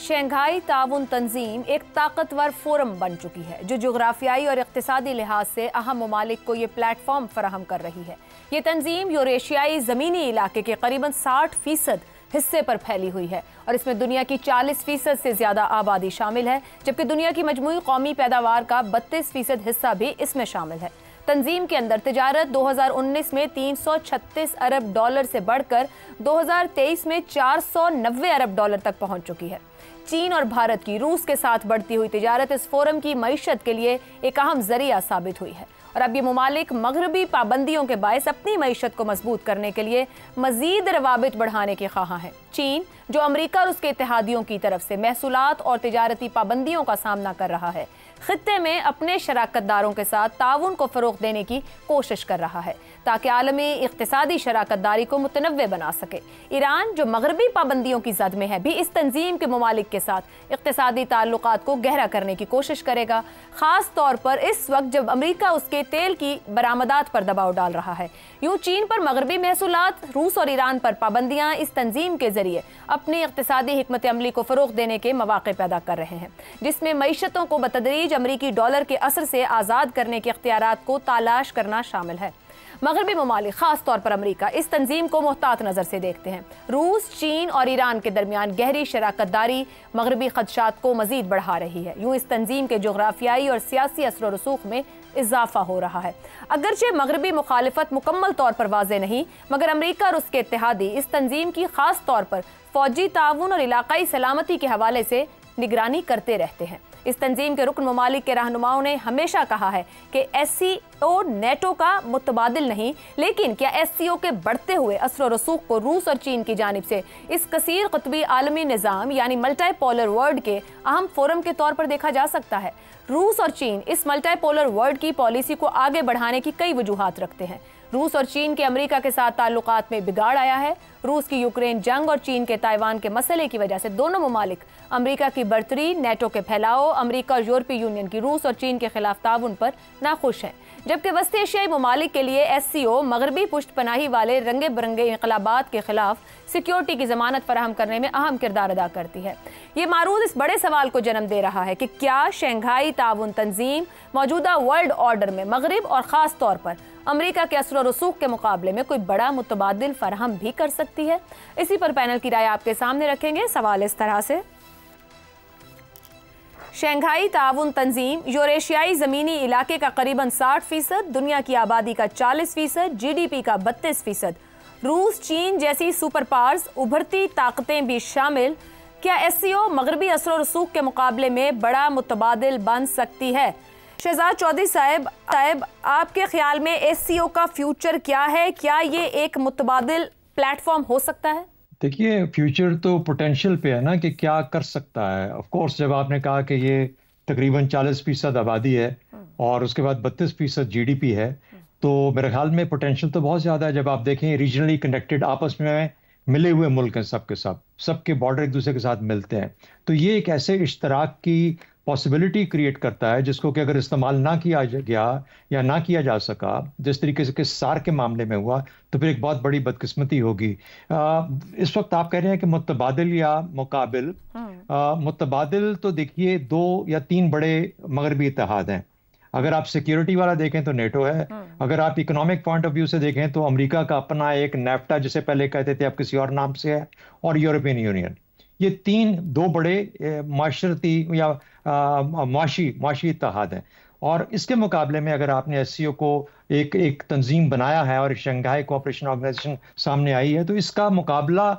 Shanghai ताउन तंजीम एक ताकतवर फोरम बन चुकी है जो जोग्राफियाई और इक्तिसादी लिहाज से अहम ममालिक को ये प्लेटफॉर्म फराहम कर रही है। ये तंजीम यूरेशियाई ज़मीनी इलाके के करीबन 60% हिस्से पर फैली हुई है और इसमें दुनिया की 40% से ज़्यादा आबादी शामिल है, जबकि दुनिया की मजमूई कौमी पैदावार का 32% हिस्सा भी इसमें शामिल है। तंजीम के अंदर तिजारत 2019 में 336 अरब डॉलर से बढ़कर 2023 में 490 अरब डॉलर तक पहुंच चुकी है। चीन और भारत की रूस के साथ बढ़ती हुई तिजारत इस फोरम की मईशत के लिए एक अहम जरिया साबित हुई है और अब ये ममालिक मगरबी पाबंदियों के बायस अपनी मईशत को मजबूत करने के लिए मजीद रवाबित बढ़ाने के ख्वाह है। चीन, जो अमरीका और उसके इत्तेहादियों की तरफ से महसूलात और तिजारती पाबंदियों का सामना कर रहा है, खित्ते में अपने शराकतदारों के साथ ताउन को फ़रोग़ देने की कोशिश कर रहा है ताकि आलमी इक़्तिसादी शराकतदारी को मुतनव्वे बना सके। ईरान, जो मगरबी पाबंदियों की जद में है, भी इस तंजीम के ममालिक के साथ इक़्तिसादी ताल्लुकात को गहरा करने की कोशिश करेगा, ख़ास तौर पर इस वक्त जब अमरीका उसके तेल की बरामदात पर दबाव डाल रहा है। यूँ चीन पर मगरबी महसूलात, रूस और ईरान पर पाबंदियाँ इस तंजीम के जरिए अपनी इक़्तिसादी हिकमत अमली को फ़रोग़ देने के मौक़े पैदा कर रहे हैं, जिसमें मईशतों को बतदरीज अमरीकी डॉलर के असर से आज़ाद करने के इख्तियारात को तलाश करना शामिल है। मगरबी ममालिक, खास तौर पर अमरीका, इस तंजीम को मोहतात नज़र से देखते हैं। रूस, चीन और ईरान के दरमियान गहरी शराकतदारी मगरबी खदशात को मजीद बढ़ा रही है। यूँ इस तंजीम के जोग्राफियाई और सियासी असर और रसूख में इजाफा हो रहा है। अगरचे मगरबी मुखालिफत मुकम्मल तौर पर वाज़ेह नहीं, मगर अमरीका और उसके इत्तेहादी इस तंजीम की खास तौर पर फौजी ताउन और इलाकाई सलामती के हवाले से निगरानी करते रहते हैं। इस तंजीम के रुकन ममालिक के रहनुमाओं ने हमेशा कहा है कि SCO नेटो का मुतबादिल नहीं, लेकिन क्या SCO के बढ़ते हुए असर और रसूख को रूस और चीन की जानिब से इस कसीर क़ुतबी आलमी निज़ाम यानी मल्टीपोलर वर्ल्ड के अहम फोरम के तौर पर देखा जा सकता है। रूस और चीन इस मल्टीपोलर वर्ल्ड की पॉलिसी को आगे बढ़ाने की कई वजूहात रखते हैं। रूस और चीन के अमेरिका के साथ ताल्लुकात में बिगाड़ आया है। रूस की यूक्रेन जंग और चीन के ताइवान के मसले की वजह से दोनों ममालिक अमेरिका की बढ़तरी, नेटो के फैलाव, अमेरिका और यूरोपीय यूनियन की रूस और चीन के खिलाफ ताउन पर नाखुश हैं, जबकि वस्ती एशियाई ममालिक के लिए SCO मगरबी पुष्टपनाही वाले रंगे बिरंगे इनकलाबात के खिलाफ सिक्योरिटी की जमानत फराहम करने में अहम किरदार अदा करती है। ये मारूद इस बड़े सवाल को जन्म दे रहा है कि क्या शंघाई ताउन तंजीम मौजूदा वर्ल्ड ऑर्डर में मगरब और ख़ास तौर पर अमेरिका के असर और रसूख के मुकाबले में कोई बड़ा मुतबादिल फराहम भी कर सकती है। इसी पर पैनल की राय आपके सामने रखेंगे। सवाल इस तरह से, शंघाई ताउन तंजीम यूरेशियाई ज़मीनी इलाके का करीबन 60%, दुनिया की आबादी का 40%, GDP का 32%, रूस, चीन जैसी सुपर पावर्स, उभरती ताकतें भी शामिल, क्या SCO मगरबी असर और रसूख के मुकाबले में बड़ा मुतबादिल बन सकती है? शहजाद चौधरी साहब, आपके ख्याल में SCO का फ्यूचर क्या है? क्या ये एक मुतबादिल प्लेटफॉर्म हो सकता है? देखिए, फ्यूचर तो पोटेंशियल पे है ना कि क्या कर सकता है। ऑफ कोर्स, जब आपने कहा कि ये तकरीबन 40% आबादी है और उसके बाद 32% GDP है, तो मेरे ख्याल में पोटेंशियल तो बहुत ज़्यादा है। जब आप देखें, रीजनली कनेक्टेड, आपस में मिले हुए मुल्क हैं, सबके सबके बॉर्डर एक दूसरे के साथ मिलते हैं, तो ये एक ऐसे इश्तराक की पॉसिबिलिटी क्रिएट करता है जिसको कि अगर इस्तेमाल ना किया गया या ना किया जा सका, जिस तरीके से कि सार के मामले में हुआ, तो फिर एक बहुत बड़ी बदकिस्मती होगी। इस वक्त आप कह रहे हैं कि मुतबादिल या मुकाबिल, मुतबादिल तो देखिए 2 या 3 बड़े मगरबी इत्तेहाद हैं। अगर आप सिक्योरिटी वाला देखें तो नेटो है, अगर आप इकोनॉमिक पॉइंट ऑफ व्यू से देखें तो अमेरिका का अपना एक नेफ्टा, जिसे पहले कहते थे, अब किसी और नाम से है, और यूरोपियन यूनियन। ये 2 बड़े माशरती या माशी इत्तेहाद हैं। और इसके मुकाबले में अगर आपने SCO को एक तंजीम बनाया है और शंघाई कोऑपरेशन ऑर्गेनाइजेशन सामने आई है, तो इसका मुकाबला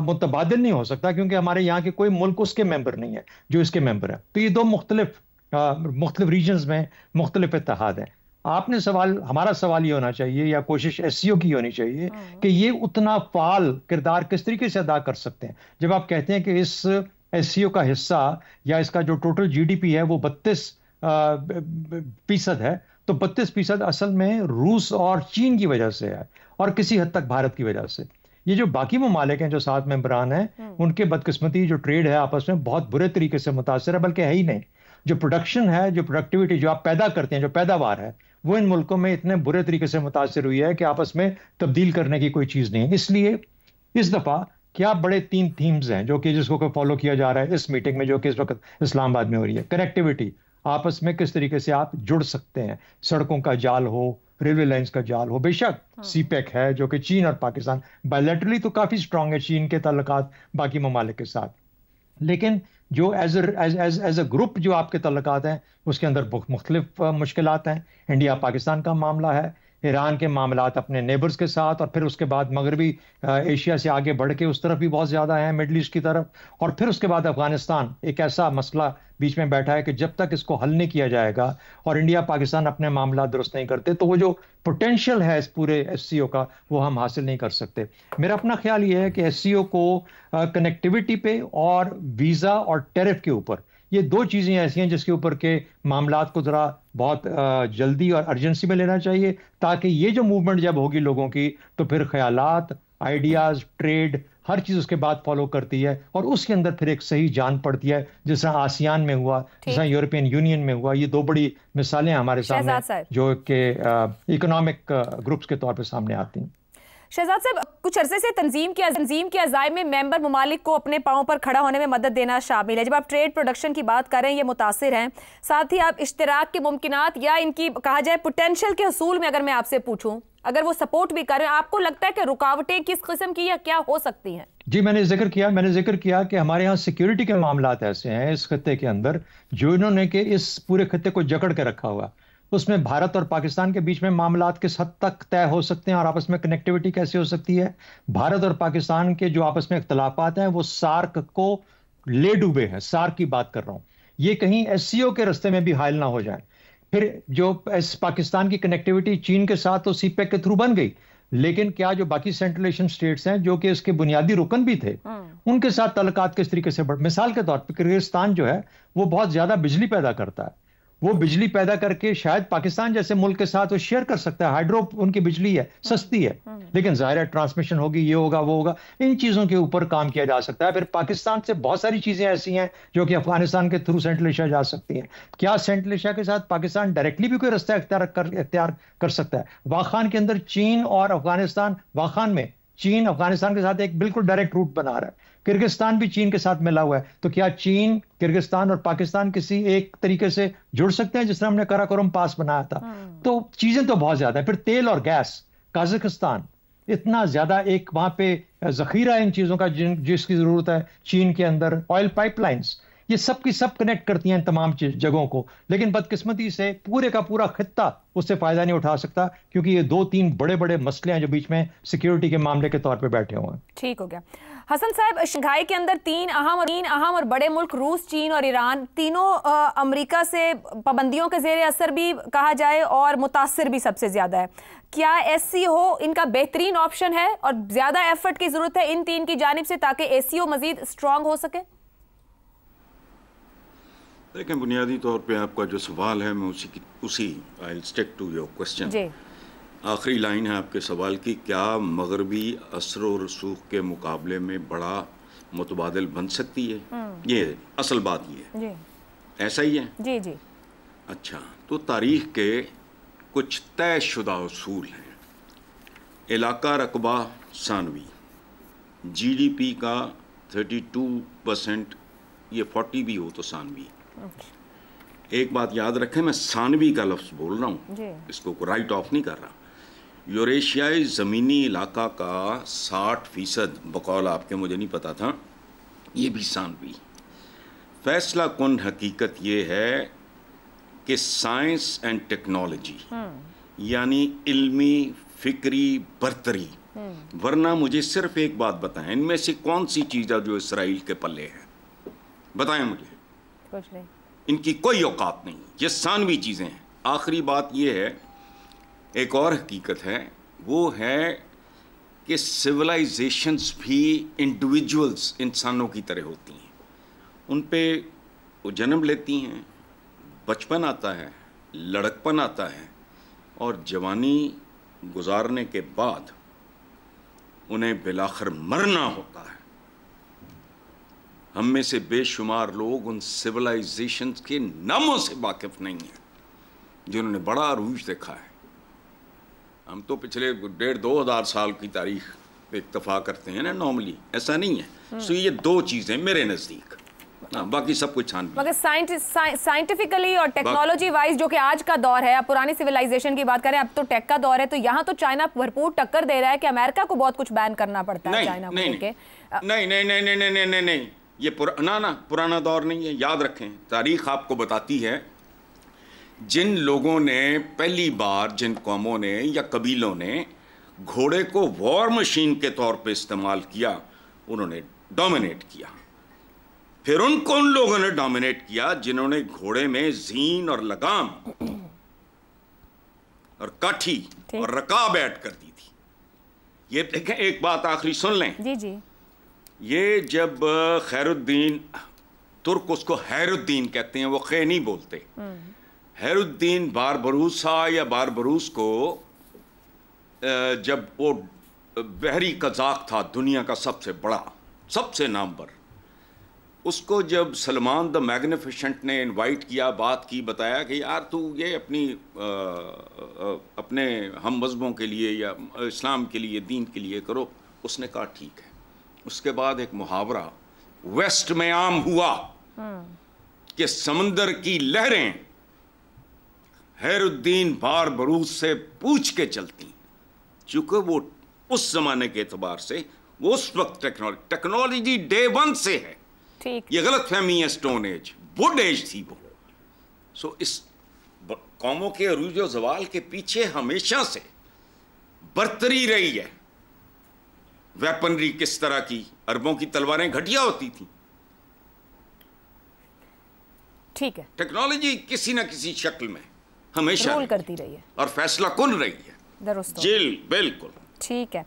मुतबादिल नहीं हो सकता, क्योंकि हमारे यहाँ के कोई मुल्क उसके मेंबर नहीं है जो इसके मेंबर है। तो ये 2 मुख्तलिफ रीजन्स में मुख्तलिफ इत्तेहाद हैं। हमारा सवाल ये होना चाहिए, या कोशिश SCO की होनी चाहिए, कि ये उतना फाल किरदार किस तरीके से अदा कर सकते हैं। जब आप कहते हैं कि इस SCO का हिस्सा या इसका जो टोटल GDP है वो 32% है, तो 32% असल में रूस और चीन की वजह से है और किसी हद तक भारत की वजह से। ये जो बाकी ममालिक हैं जो 7 मेंबरान हैं, उनके बदकिस्मती जो ट्रेड है आपस में बहुत बुरे तरीके से मुतासर है, बल्कि है ही नहीं। जो प्रोडक्शन है, जो प्रोडक्टिविटी जो आप पैदा करते हैं, जो पैदावार है, वो इन मुल्कों में इतने बुरे तरीके से मुतासर हुई है कि आपस में तब्दील करने की कोई चीज़ नहीं। इसलिए इस दफ़ा क्या बड़े 3 थीम्स हैं जो कि जिसको फॉलो किया जा रहा है इस मीटिंग में, जो कि इस वक्त इस्लामाबाद में हो रही है? कनेक्टिविटी, आपस में किस तरीके से आप जुड़ सकते हैं, सड़कों का जाल हो, रेलवे लाइंस का जाल हो, बेशक सीपेक है जो कि चीन और पाकिस्तान बायलैटरली तो काफी स्ट्रांग है, चीन के ताल्लुकात बाकी ममालिक के साथ, लेकिन जो एज अ ग्रुप जो आपके तल्लुकात हैं उसके अंदर मुख्तलिफ मुश्किलात हैं। इंडिया पाकिस्तान का मामला है, ईरान के मामलात अपने नेबर्स के साथ, और फिर उसके बाद मगरबी एशिया से आगे बढ़ के उस तरफ भी बहुत ज़्यादा है, मिडल ईस्ट की तरफ, और फिर उसके बाद अफगानिस्तान एक ऐसा मसला बीच में बैठा है कि जब तक इसको हल नहीं किया जाएगा और इंडिया पाकिस्तान अपने मामला दुरुस्त नहीं करते तो वो जो पोटेंशियल है इस पूरे एससीओ का वो हम हासिल नहीं कर सकते। मेरा अपना ख्याल ये है कि एससीओ को कनेक्टिविटी पे और वीज़ा और टैरिफ के ऊपर, ये 2 चीज़ें ऐसी हैं जिसके ऊपर के मामलात को ज़रा बहुत जल्दी और अर्जेंसी में लेना चाहिए, ताकि ये जो मूवमेंट जब होगी लोगों की तो फिर ख्यालात, आइडियाज़, ट्रेड, हर चीज़ उसके बाद फॉलो करती है और उसके अंदर फिर एक सही जान पड़ती है, जिस तरह आसियान में हुआ, जिस तरह यूरोपियन यूनियन में हुआ। ये 2 बड़ी मिसालें हमारे सामने जो कि इकोनॉमिक ग्रुप्स के तौर पर सामने आती हैं। शहजाद साहब, कुछ अरसे से तंजीम के अज़ाय में मेंबर ममालिक को अपने पांव पर खड़ा होने में मदद देना शामिल है। जब आप ट्रेड प्रोडक्शन की बात कर रहे हैं, ये मुतासिर हैं, साथ ही आप इश्तिराक के मुमकिनात या इनकी कहा जाए पोटेंशियल के हसूल में अगर मैं आपसे पूछूं, अगर वो सपोर्ट भी कर रहे हैं, आपको लगता है कि रुकावटें किस किस्म की या क्या हो सकती हैं? जी, मैंने जिक्र किया कि हमारे यहाँ सिक्योरिटी के मामलात ऐसे हैं इस खत्ते के अंदर जो इन्होंने कि इस पूरे खत्ते को जकड़ के रखा हुआ, उसमें भारत और पाकिस्तान के बीच में मामलात किस हद तक तय हो सकते हैं और आपस में कनेक्टिविटी कैसे हो सकती है। भारत और पाकिस्तान के जो आपस में इख्तलाफात हैं वो सार्क को ले डूबे हैं, सार्क की बात कर रहा हूं, ये कहीं एससीओ के रास्ते में भी हायल ना हो जाए। फिर जो पाकिस्तान की कनेक्टिविटी चीन के साथ तो सीपेक के थ्रू बन गई, लेकिन क्या जो बाकी सेंट्रल एशियन स्टेट्स हैं जो कि इसके बुनियादी रुकन भी थे, उनके साथ तल्लुकात किस तरीके से मिसाल के तौर पर किर्गिस्तान जो है वो बहुत ज्यादा बिजली पैदा करता है, वो बिजली पैदा करके शायद पाकिस्तान जैसे मुल्क के साथ वो शेयर कर सकता है, हाइड्रो उनकी बिजली है, सस्ती है, लेकिन जाहिर है ट्रांसमिशन होगी, ये होगा वो होगा, इन चीजों के ऊपर काम किया जा सकता है। फिर पाकिस्तान से बहुत सारी चीजें ऐसी हैं जो कि अफगानिस्तान के थ्रू सेंट्रल एशिया जा सकती हैं। क्या सेंट्रल एशिया के साथ पाकिस्तान डायरेक्टली भी कोई रास्ता इख्तियार कर सकता है? वाखान के अंदर चीन और अफगानिस्तान, वाखान में चीन अफगानिस्तान के साथ एक बिल्कुल डायरेक्ट रूट बना रहा है, किर्गिस्तान भी चीन के साथ मिला हुआ है, तो क्या चीन, किर्गिस्तान और पाकिस्तान किसी एक तरीके से जुड़ सकते हैं जिस तरह हमने कराकोरम पास बनाया था? तो चीजें तो बहुत ज्यादा है। फिर तेल और गैस, कजाकिस्तान इतना ज्यादा एक वहां पे जखीरा इन चीजों का जिसकी जरूरत है चीन के अंदर, ऑयल पाइपलाइंस, ये सब की सब कनेक्ट करती हैं तमाम जगहों को, लेकिन बदकिस्मती से पूरे का पूरा खित्ता उससे फायदा नहीं उठा सकता क्योंकि ये 2-3 बड़े बड़े मसले हैं जो बीच में सिक्योरिटी के मामले के तौर पे बैठे हुए हैं। ठीक हो गया। हसन साहब, शंघाई के अंदर 3 अहम और बड़े मुल्क रूस, चीन और ईरान तीनों अमेरिका से पाबंदियों के ज़ेरे असर भी कहा जाए और मुतासिर भी सबसे ज्यादा है। क्या एससीओ इनका बेहतरीन ऑप्शन है और ज्यादा एफर्ट की जरूरत है इन 3 की जानिब से ताकि एससीओ मजीद स्ट्रांग हो सके? देखें, बुनियादी तौर पे आपका जो सवाल है मैं उसी I stick to your question. आखिरी लाइन है आपके सवाल की, क्या मगरबी असर और रसूख के मुकाबले में बड़ा मुतबादिल बन सकती है? ये असल बात ये है, ऐसा ही है? जी जी। अच्छा, तो तारीख के कुछ तयशुदा उसूल हैं। इलाका रकबा सानवी, जीडीपी का 32%, ये 40 भी हो तो सानवी। एक बात याद रखें, मैं सानवी का लफ्ज़ बोल रहा हूँ, इसको राइट ऑफ नहीं कर रहा। यूरेशियाई ज़मीनी इलाका का 60% बकौल आपके, मुझे नहीं पता था, ये भी सानवी। फैसला कुन हकीकत ये है कि साइंस एंड टेक्नोलॉजी यानी इल्मी फिक्री बरतरी, वरना मुझे सिर्फ एक बात बताएं, इनमें से कौन सी चीज़ है जो इसराइल के पल्ले है? बताएं मुझे। कुछ नहीं, इनकी कोई औकात नहीं, ये सानवी चीज़ें हैं। आखिरी बात ये है, एक और हकीकत है, वो है कि सिविलाइजेशंस भी इंडिविजुअल्स, इंसानों की तरह होती हैं। उन पे वो जन्म लेती हैं, बचपन आता है, लड़कपन आता है और जवानी गुजारने के बाद उन्हें बिलाखिर मरना होता है। हम में से बेशुमार लोग उन सिविलाइजेशंस के नामों से वाकिफ नहीं हैं जिन्होंने बड़ा अरूज देखा है। हम तो पिछले 1500-2000 साल की तारीख इत्तफाक करते हैं ना नॉर्मली, ऐसा नहीं है। सो ये दो चीज़ें मेरे नज़दीक, बाकी सब कुछ छान। मगर साइंटिफिकली और टेक्नोलॉजी वाइज जो कि आज का दौर है, अब पुरानी सिविलाइजेशन की बात करें, अब तो टेक का दौर है, तो यहाँ तो चाइना भरपूर टक्कर दे रहा है कि अमेरिका को बहुत कुछ बैन करना पड़ता है चाइना को लेके। नहीं, ये पुराना दौर नहीं है। याद रखें, तारीख आपको बताती है जिन लोगों ने पहली बार, जिन कौमों ने या कबीलों ने घोड़े को वॉर मशीन के तौर पे इस्तेमाल किया, उन्होंने डोमिनेट किया। फिर उन लोगों ने डोमिनेट किया जिन्होंने घोड़े में जीन और लगाम और काठी और रकाब ऐड कर दी थी। ये देखें, एक बात आखिरी सुन लें। जी। ये जब खैरुद्दीन, तुर्क उसको हैरुद्दीन कहते हैं, वो खे नहीं बोलते, हैरुद्दीन बारबरूसा या बारबरूस को, जब वो बहरी कज़ाक था, दुनिया का सबसे बड़ा, सबसे नामवर, उसको जब सलमान द मैग्निफिशेंट ने इनवाइट किया, बात की, बताया कि यार तू ये अपने हम मज़हबों के लिए या इस्लाम के लिए, दीन के लिए करो, उसने कहा ठीक है। उसके बाद एक मुहावरा वेस्ट में आम हुआ कि समंदर की लहरें हैरुद्दीन बारबरूस से पूछ के चलती, चूंकि वो उस जमाने के एतबार से, वो उस वक्त टेक्नोलॉजी डे वन से है। ये गलत फहमी है, स्टोन एज, वुड एज थी वो। सो इस कौमों के अरूज व ज़वाल के पीछे हमेशा से बरतरी रही है। वेपनरी किस तरह की, अरबों की तलवारें घटिया होती थी, ठीक है, टेक्नोलॉजी किसी न किसी शक्ल में हमेशा रोल करती रही है और फैसला कुन रही है। दुरुस्त, जी बिल्कुल ठीक है।